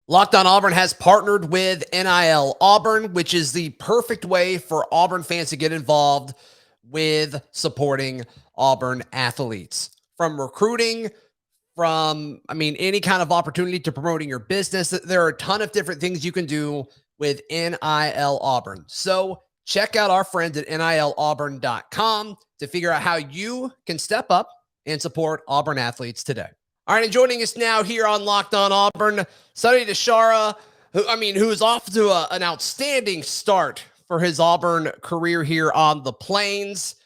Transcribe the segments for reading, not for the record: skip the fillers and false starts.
Locked On Auburn has partnered with NIL Auburn, which is the perfect way for Auburn fans to get involved with supporting Auburn athletes. From recruiting, any kind of opportunity to promoting your business. There are a ton of different things you can do with NIL Auburn. So check out our friends at nilauburn.com to figure out how you can step up and support Auburn athletes today. All right, and joining us now here on Locked On Auburn, Sonny DiChiara, who is off to an outstanding start for his Auburn career here on the Plains.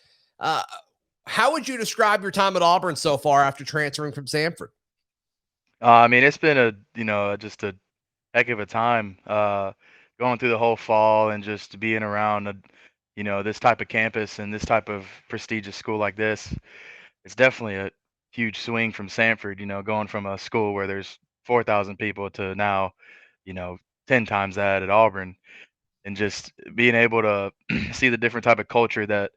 How would you describe your time at Auburn so far after transferring from Samford? It's been just a heck of a time, going through the whole fall and just being around, this type of campus and this type of prestigious school like this. It's definitely a huge swing from Sanford, going from a school where there's 4,000 people to now, you know, 10 times that at Auburn, and just being able to see the different type of culture that,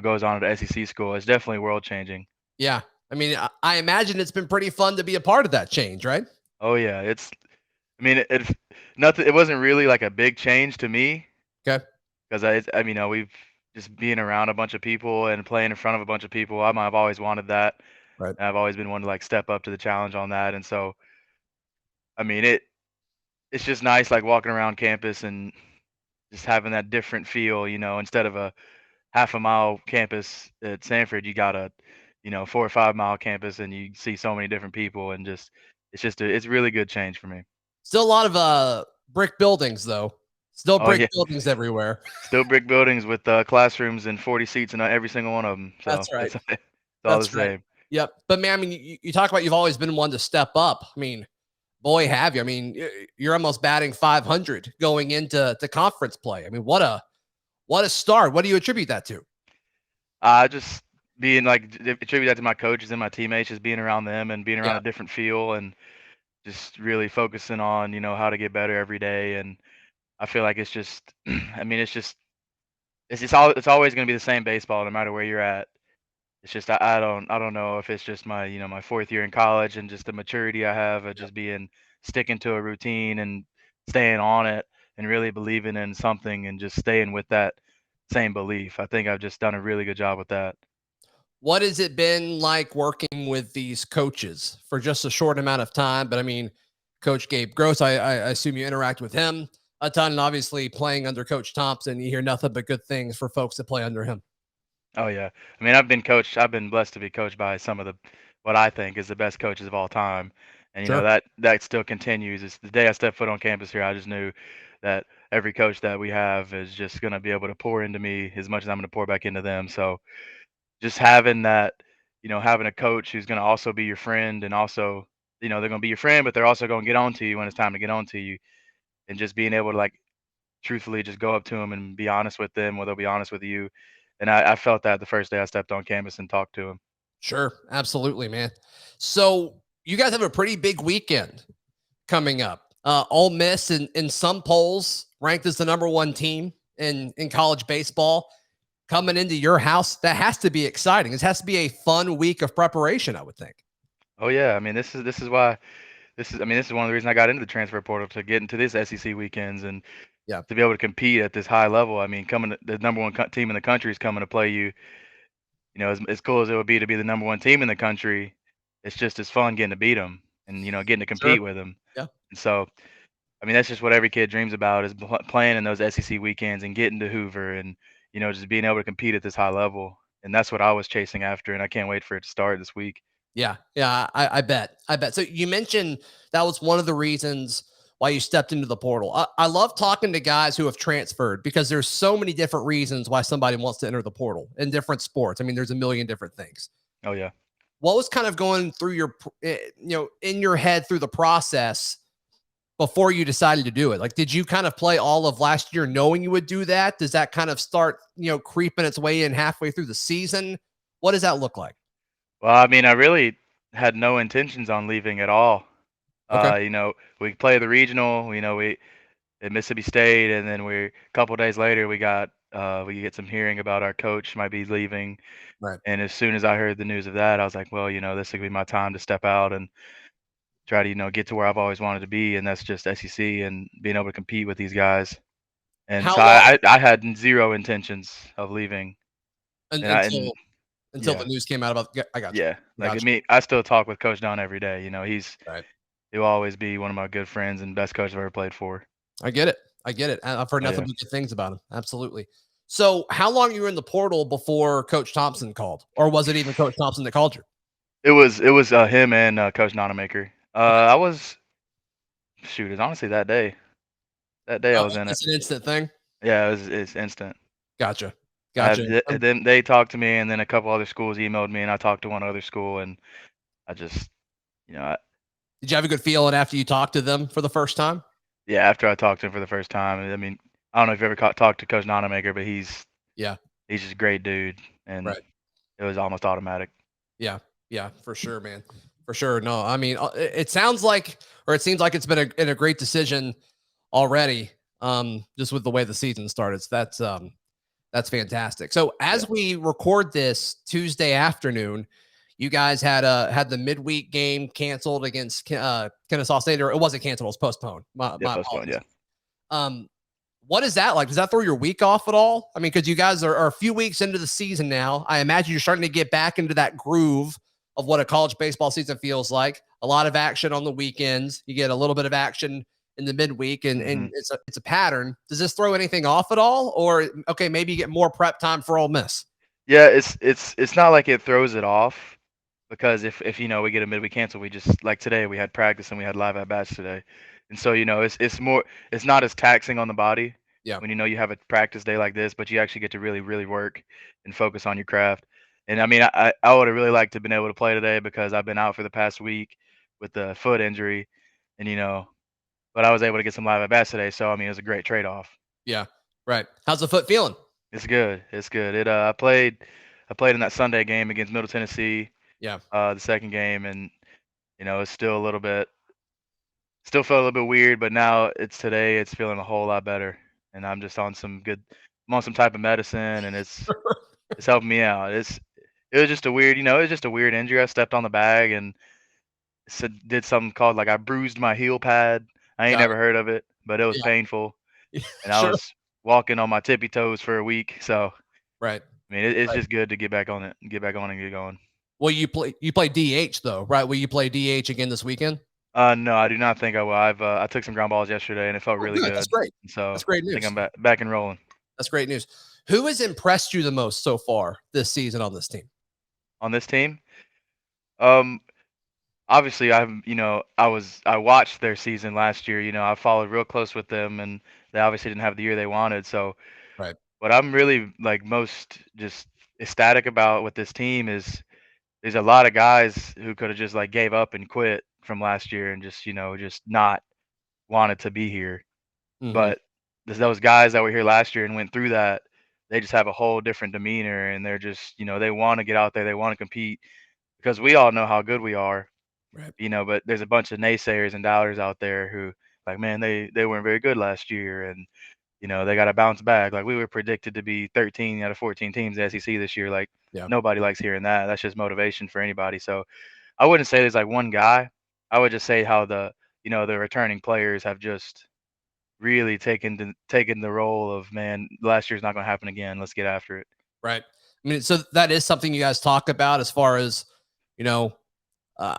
goes on at a SEC school is definitely world changing. Yeah. I imagine it's been pretty fun to be a part of that change, right? Oh yeah, it nothing. It wasn't really like a big change to me Okay. because we've just being around a bunch of people and playing in front of a bunch of people. I've always wanted that, Right. and I've always been one to like step up to the challenge on that. And so, I mean, it's just nice like walking around campus and just having that different feel. Instead of a half a mile campus at Sanford, you got a 4 or 5 mile campus, and you see so many different people, and just it's really good change for me. Still a lot of brick buildings, though. Still Oh brick yeah. buildings everywhere. Still brick buildings with, classrooms and 40 seats in every single one of them. So That's right. it's all the That's right. same. Yep. But man, you talk about you've always been one to step up. Boy, have you. You're almost batting 500 going into conference play. What a start. What do you attribute that to? Just being like attribute that to my coaches and my teammates, just being around them and being around Yeah. a different feel, and just really focusing on, how to get better every day. And I feel like it's just, it's always going to be the same baseball no matter where you're at. It's just I don't know if it's just my my fourth year in college and just the maturity I have of Yep. just being sticking to a routine and staying on it and really believing in something and just staying with that same belief. I think I've just done a really good job with that. What has it been like working with these coaches for just a short amount of time? But Coach Gabe Gross, I assume you interact with him a ton, and obviously playing under Coach Thompson, you hear nothing but good things for folks that play under him. Oh yeah. I've been blessed to be coached by some of the what I think is the best coaches of all time. And Sure. that still continues. It's the day I stepped foot on campus here, I just knew that every coach that we have is just going to be able to pour into me as much as I'm going to pour back into them. So just having that, having a coach who's going to also be your friend, and also, they're going to be your friend, but they're also going to get on to you when it's time to get on to you, and just being able to like truthfully just go up to them and be honest with them, or they'll be honest with you. And I felt that the first day I stepped on campus and talked to them. Sure. Absolutely, man. So you guys have a pretty big weekend coming up. Ole Miss in some polls ranked as the number one team in college baseball coming into your house. That has to be exciting. This has to be a fun week of preparation, I would think. Oh yeah, this is why this is one of the reasons I got into the transfer portal, to get into this SEC weekends and Yeah. to be able to compete at this high level. Coming the number one team in the country is coming to play you. As cool as it would be to be the number one team in the country, it's just as fun getting to beat them and getting to Sure. compete with them. Yeah. And so, that's just what every kid dreams about, is playing in those SEC weekends and getting to Hoover, and just being able to compete at this high level. And that's what I was chasing after, and I can't wait for it to start this week. Yeah. Yeah. I bet. I bet. So you mentioned that was one of the reasons why you stepped into the portal. I love talking to guys who have transferred because there's so many different reasons why somebody wants to enter the portal in different sports. There's a million different things. Oh yeah. What was kind of going through in your head through the process before you decided to do it? Like, did you kind of play all of last year knowing you would do that? Does that kind of start, creeping its way in halfway through the season? What does that look like? Well, I really had no intentions on leaving at all. Okay. We play the regional. We at Mississippi State, and then we a couple days later we get some hearing about our coach might be leaving. Right. And as soon as I heard the news of that, I was like, well, this will be my time to step out and try to, get to where I've always wanted to be, and that's just SEC and being able to compete with these guys. And How so long I had zero intentions of leaving. And until the yeah, news came out about? I got you. yeah. I Like, got I you. mean, I still talk with Coach Don every day. Right. He'll always be one of my good friends and best coach I've ever played for. I get it. I get it. I've heard Oh nothing yeah. but good things about him. Absolutely. So, how long you were in the portal before Coach Thompson called, or was it even Coach Thompson that called you? It was him and Coach Nonamaker. Okay. I was shoot, it's honestly that day. That day I Oh, was in it. it's an instant thing. Yeah, it's instant. Gotcha. I Gotcha. then they talked to me, and then a couple other schools emailed me, and I talked to one other school, and I just, you know, I, Did you have a good feeling after you talked to them for the first time? yeah, after I talked to him for the first time, I mean, I don't know if you ever talked to Coach Nonamaker, but Yeah. he's just a great dude, and Right. it was almost automatic. Yeah. Yeah. For sure, man. For sure. No, I mean, it sounds like, or it seems like it's been a great decision already. Just with the way the season started. So that's fantastic. So Yeah, as we record this Tuesday afternoon, you guys had the midweek game canceled against Kennesaw State, or it wasn't canceled, it was postponed. yeah, My postponed. apologies. Yeah. Um, what is that like? Does that throw your week off at all? I mean, because you guys are a few weeks into the season now. I imagine you're starting to get back into that groove of what a college baseball season feels like. A lot of action on the weekends. You get a little bit of action in the midweek, and hmm it's a pattern. Does this throw anything off at all, or okay, maybe you get more prep time for Ole Miss? Yeah, it's not like it throws it off because if we get a midweek cancel, we just like today we had practice and we had live at bats today, and so it's not as taxing on the body Yeah, when you have a practice day like this, but you actually get to really work and focus on your craft. And I mean, I would have really liked to have been able to play today because I've been out for the past week with the foot injury, and but I was able to get some live at bats today, so I mean it was a great trade off. yeah, right. How's the foot feeling? It's good. It's good. I played in that Sunday game against Middle Tennessee, Yeah, the second game, and it's still felt a little bit weird, but now it's today. It's feeling a whole lot better, and I'm on some type of medicine, and it's helping me out. It was just a weird, it was just a weird injury. I stepped on the bag and did something called like I bruised my heel pad. I ain't got never heard of it, but it was it. painful, Yeah, and I sure. was walking on my tippy toes for a week. So Right, I mean, it's right. just good to get back on it, get back on and get going. Well, you play DH though, right? Will you play DH again this weekend? No, I do not think I will. I took some ground balls yesterday and it felt Oh, really good. That's good. great. So That's great I think news. I'm back and rolling That's great news. Who has impressed you the most so far this season on this team? on this team. Um, Obviously I watched their season last year. I followed real close with them, and they obviously didn't have the year they wanted. So Right. what I'm really like most just ecstatic about with this team is there's a lot of guys who could have just like gave up and quit from last year and just not wanted to be here. Hmm. But those guys that were here last year and went through that, they just have a whole different demeanor, and they're just, they want to get out there, they want to compete because we all know how good we are, Right. but there's a bunch of naysayers and doubters out there who like, man, they weren't very good last year, and they got to bounce back. Like we were predicted to be 13 out of 14 teams in the SEC this year. Like Yeah. nobody likes hearing that. That's just motivation for anybody. So I wouldn't say there's like one guy. I would just say how the returning players have just really taken the role of, man, last year's not gonna happen again. Let's get after it. Right. I mean, so that is something you guys talk about as far as, you know, uh,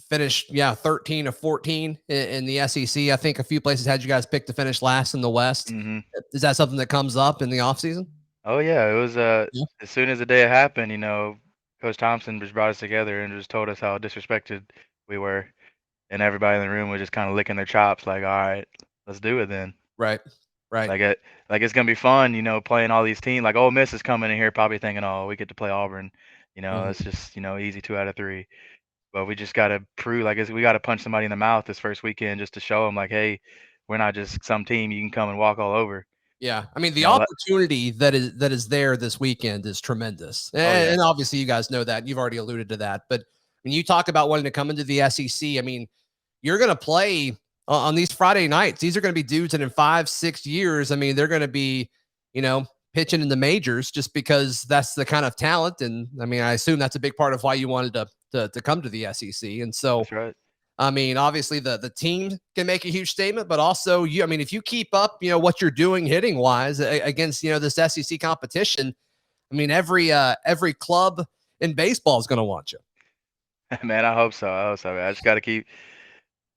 finish, 13 of 14 in the SEC. I think a few places had you guys picked to finish last in the West. Mhm. Is that something that comes up in the offseason? Oh, yeah, it was, Yeah. as soon as the day it happened, Coach Thompson just brought us together and just told us how disrespected we were, and everybody in the room was just kinda licking their chops like, "Alright, let's do it then." Right. Right. Like, it's gonna be fun, playing all these teams. Like, Ole Miss is coming in here probably thinking, "Oh, we get to play Auburn." Mhm. It's just, easy 2 out of 3. But we just gotta prove, like, we gotta punch somebody in the mouth this first weekend just to show them, like, "Hey, we're not just some team you can come and walk all over." Yeah, I mean, You the know, let opportunity that is there this weekend is tremendous, Oh, yeah. and obviously you guys know that, and you've already alluded to that. But when you talk about wanting to come into the SEC, I mean, you're going to play on these Friday nights. These are going to be dudes that in 5, 6 years, I mean, they're going to be, you know, pitching in the majors just because that's the kind of talent. And I mean, I assume that's a big part of why you wanted to come to the SEC. And so, That's right. I mean, obviously the team can make a huge statement, but also you, I mean, if you keep up, what you're doing hitting wise against, this SEC competition, I mean, every club in baseball is going to want you. Man, I hope so. Man. I just we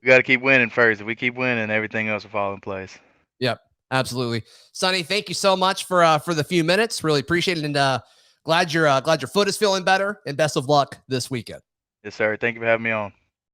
got to keep winning first. If we keep winning, everything else will fall in place. Yep, absolutely. Sonny, thank you so much for the few minutes. Really appreciate it, and glad your foot is feeling better. And best of luck this weekend. Yes, sir. Thank you for having me on.